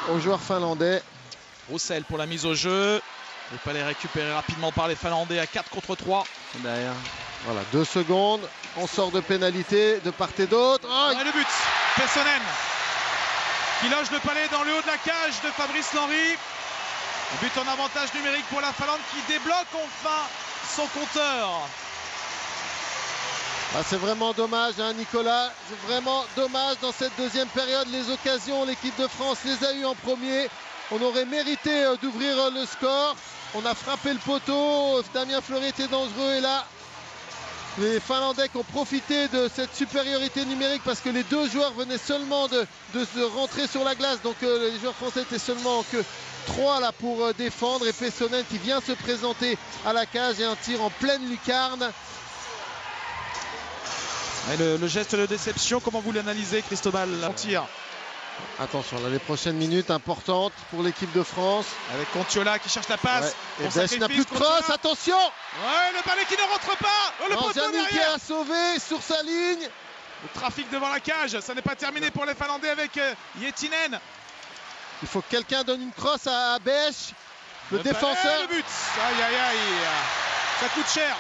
aux joueurs finlandais. Roussel pour la mise au jeu. Le palais récupéré rapidement par les Finlandais à 4 contre 3. Derrière. Voilà, 2 secondes. On sort de pénalité de part et d'autre. Oh, et le but, Pessonen qui loge le palais dans le haut de la cage de Fabrice Lenry. But en avantage numérique pour la Finlande qui débloque enfin son compteur. Ah, c'est vraiment dommage, hein, Nicolas. C'est vraiment dommage dans cette deuxième période. Les occasions, l'équipe de France les a eues en premier. On aurait mérité d'ouvrir le score. On a frappé le poteau. Damien Fleury était dangereux. Et là, les Finlandais qui ont profité de cette supériorité numérique parce que les deux joueurs venaient seulement de se rentrer sur la glace. Donc les joueurs français étaient seulement que 3 là pour défendre. Et Pessonen qui vient se présenter à la cage et un tir en pleine lucarne. Et le geste de déception, comment vous l'analysez, Cristobal? On tire. Attention, là, les prochaines minutes importantes pour l'équipe de France. Avec Contiola qui cherche la passe. Ouais. Et Bech n'a plus de crosse, attention! Ouais, le balai qui ne rentre pas. Oh, le poteau derrière. qui a sauvé sur sa ligne. Le trafic devant la cage, ça n'est pas terminé pour les Finlandais avec Yetinen. Il faut que quelqu'un donne une crosse à Bech, le défenseur. Le but. Aïe aïe aïe. Ça coûte cher.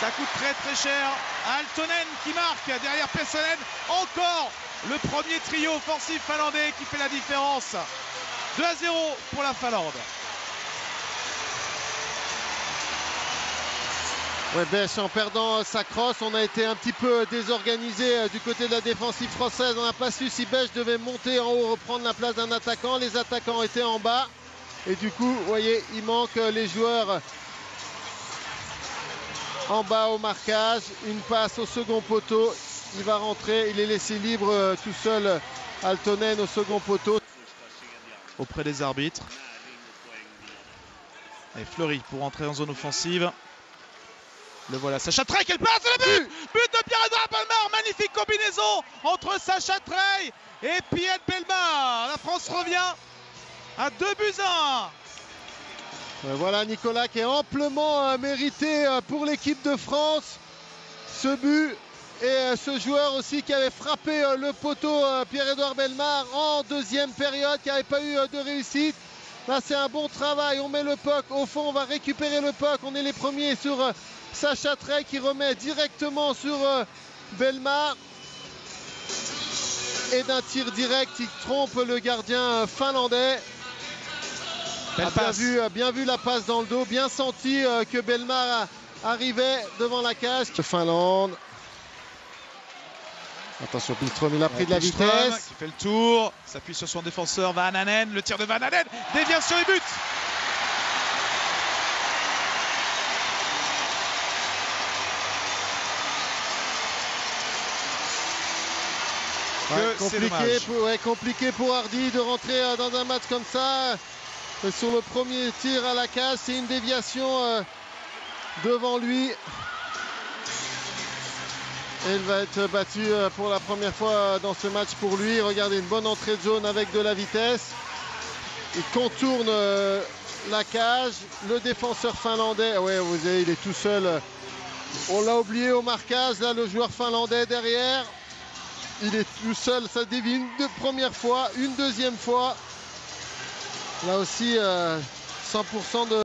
Ça coûte très très cher. Aaltonen qui marque derrière Pessonen. Encore le premier trio offensif finlandais qui fait la différence. 2-0 pour la Finlande. Ouais, Bech en perdant sa crosse, on a été un petit peu désorganisé du côté de la défensive française. On n'a pas su si Bech devait monter en haut, reprendre la place d'un attaquant. Les attaquants étaient en bas. Et du coup, vous voyez, il manque les joueurs en bas au marquage. Une passe au second poteau. Il va rentrer, il est laissé libre tout seul, Aaltonen au second poteau. Auprès des arbitres. Et Fleury pour entrer en zone offensive. Le voilà, Sacha Trey, quelle passe, le but! But de Pierre-Edouard Bellemare, magnifique combinaison entre Sacha Trey et Pierre Bellemare. La France revient à 2-1. Voilà Nicolas qui est amplement mérité pour l'équipe de France. Ce but. Et ce joueur aussi qui avait frappé le poteau, Pierre-Edouard Bellemare, en deuxième période, qui n'avait pas eu de réussite. Là, c'est un bon travail. On met le puck au fond, on va récupérer le puck. On est les premiers sur Sacha Trey qui remet directement sur Bellemare. Et d'un tir direct, il trompe le gardien finlandais. Bien vu la passe dans le dos, bien senti que Bellemare arrivait devant la cage. Finlande. Attention, Billström, il a pris de la vitesse. Qui fait le tour, s'appuie sur son défenseur Vanhanen, le tir de Vanhanen, déviation et but. Compliqué pour Hardy de rentrer dans un match comme ça. Sur le premier tir à la cage, c'est une déviation devant lui. Et il va être battu pour la première fois dans ce match pour lui. Regardez, une bonne entrée de zone avec de la vitesse. Il contourne la cage. Le défenseur finlandais, ouais, vous voyez, il est tout seul. On l'a oublié au marquage. Là, le joueur finlandais derrière. Il est tout seul. Ça dévie une première fois, une deuxième fois. Là aussi, 100% de...